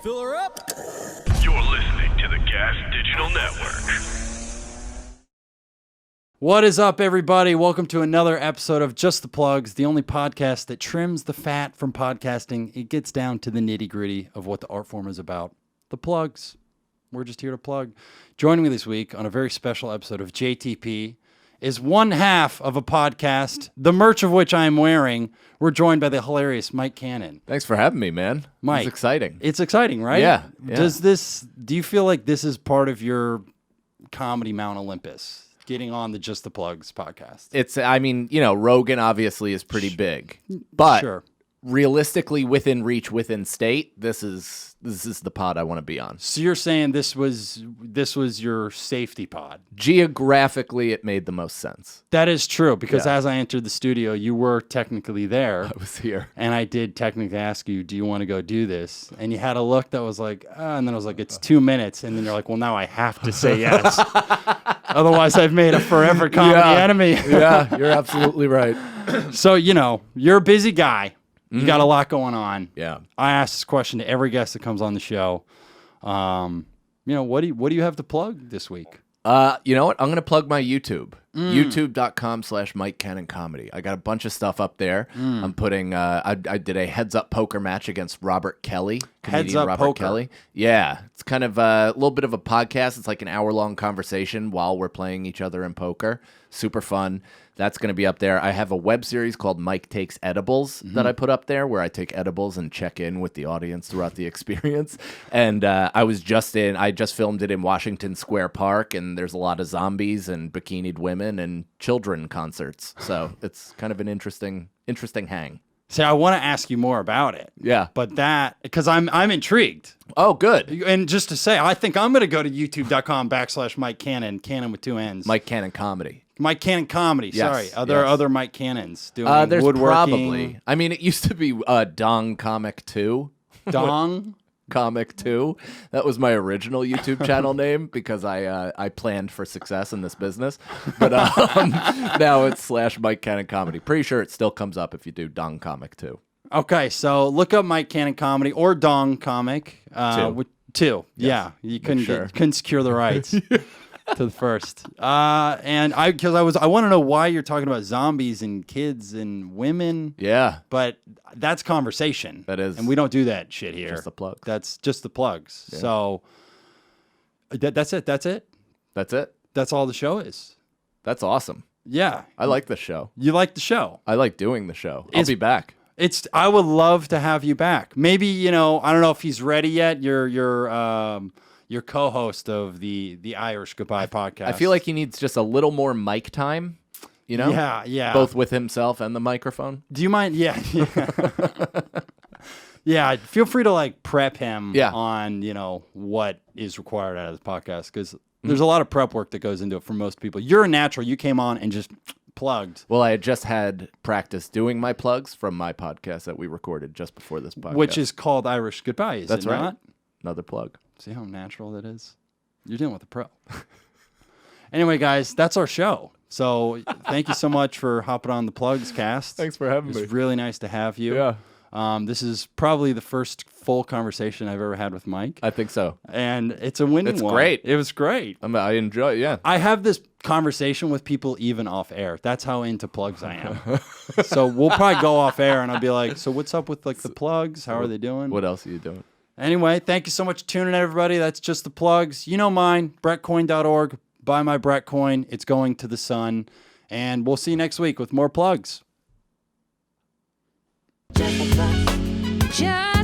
Fill her up. You're listening to the Gas Digital Network. What is up, everybody? Welcome to another episode of Just the Plugs, the only podcast that trims the fat from podcasting. It gets down to the nitty-gritty of what the art form is about. The plugs. We're just here to plug. Joining me this week on a very special episode of JTP is one half of a podcast, the merch of which I am wearing. We're joined by the hilarious Mike Cannon. Thanks for having me, man. Mike, it's exciting. It's exciting, right? Yeah. Do you feel like this is part of your comedy Mount Olympus? Getting on the Just the Plugs podcast. Rogan obviously is pretty big, but Sure. realistically within reach, within state, this is the pod I want to be on. So you're saying this was your safety pod? Geographically, it made the most sense. That is true, because Yeah. as I entered the studio, you were technically there. I was here. And I did technically ask you, do you want to go do this? And you had a look that was like, and then I was like, it's 2 minutes. And then you're like, well, now I have to say yes. Otherwise, I've made a forever comedy enemy. Yeah, you're absolutely right. So, you're a busy guy. You got a lot going on. Yeah. I ask this question to every guest that comes on the show. What do you have to plug this week? You know what? I'm going to plug my YouTube. YouTube.com/Mike Cannon Comedy. I got a bunch of stuff up there. I'm putting, I did a heads up poker match against Robert Kelly. Heads Up Robert Poker. Kelly. Yeah. It's kind of a little bit of a podcast. It's like an hour-long conversation while we're playing each other in poker. Super fun. That's going to be up there. I have a web series called Mike Takes Edibles that I put up there, where I take edibles and check in with the audience throughout the experience. And I just filmed it in Washington Square Park, and there's a lot of zombies and bikinied women and children concerts. So it's kind of an interesting hang. See, I want to ask you more about it. Yeah. But because I'm intrigued. Oh, good. And just to say, I think I'm going to go to youtube.com/Mike Cannon, Cannon with 2 N's. Mike Cannon Comedy. Mike Cannon Comedy. Yes, Sorry. Are there yes. other Mike Cannons doing There's woodworking? probably. I mean, it used to be Dong Comic 2. Dong? Comic 2. That was my original YouTube channel name because I planned for success in this business. But now it's /Mike Cannon Comedy. Pretty sure it still comes up if you do Dong Comic 2. Okay, so look up Mike Cannon Comedy or Dong Comic. Two. Yeah, you couldn't secure the rights to the first. And I want to know why you're talking about zombies and kids and women. Yeah. But that's conversation. That is. And we don't do that shit here. Just the plugs. That's just the plugs. Yeah. So that's it. That's it. That's it. That's all the show is. That's awesome. Yeah. I like the show. You like the show. I like doing the show. I'll be back. I would love to have you back. Maybe, I don't know if he's ready yet. You're co-host of the Irish Goodbye podcast. I feel like he needs just a little more mic time, Yeah. Both with himself and the microphone. Do you mind? Yeah. Yeah, feel free to prep him on, what is required out of the podcast, because there's a lot of prep work that goes into it for most people. You're a natural. You came on and just plugged. Well, I had just had practice doing my plugs from my podcast that we recorded just before this podcast. Which is called Irish Goodbye, is That's it right. not? Another plug. See how natural that is? You're dealing with a pro. Anyway, guys, that's our show. So thank you so much for hopping on the Plugs cast. Thanks for having me. It's really nice to have you. Yeah. This is probably the first full conversation I've ever had with Mike. I think so. And it's a winning It's one. great. It was great. I enjoy it, yeah. I have this conversation with people even off air. That's how into plugs I am. So we'll probably go off air and I'll be like, so what's up with the plugs? How are they doing? What else are you doing? Anyway, thank you so much for tuning in, everybody. That's just the plugs. You know mine, BretCoin.org. Buy my Bret coin. It's going to the sun. And we'll see you next week with more plugs. Just